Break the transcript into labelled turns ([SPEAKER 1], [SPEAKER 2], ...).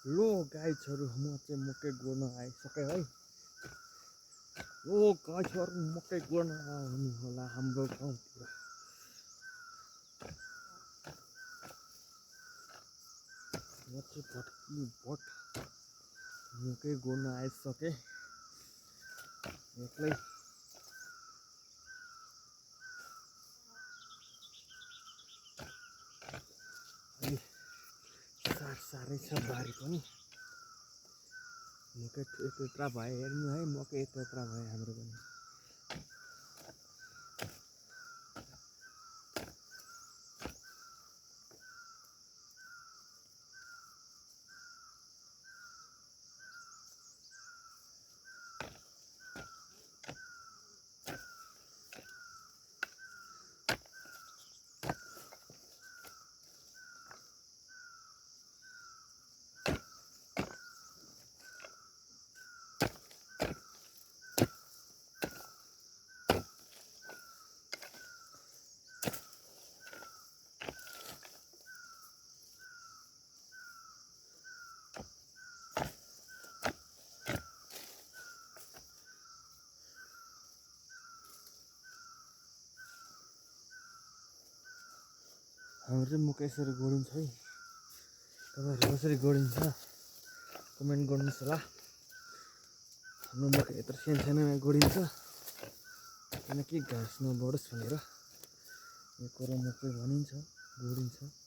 [SPEAKER 1] लो गाइजहरू म चाहिँ मकै गोड्न आइसकेँ है। लो गाइजहरू मकै गोड्न आउनु होला हाम्रो गाउँतिर। म चाहिँ भट्की भट मकै गोड्न आइसकेँ एक्लै। अलि साह्रै छ बारी पनि। मकै यत्रो भयो हेर्नु है, मकै यत्रो भयो हाम्रो पनि। हाम्रो चाहिँ मकै यसरी गोडिन्छ है। तपाईँहरू कसरी गोडिन्छ कमेन्ट गर्नुहोस् होला। हाम्रो मकै यत्रो सानोमा गोडिन्छ किनकि घाँस नबढोस् भनेर यो कुरा मकै भनिन्छ, गोडिन्छ।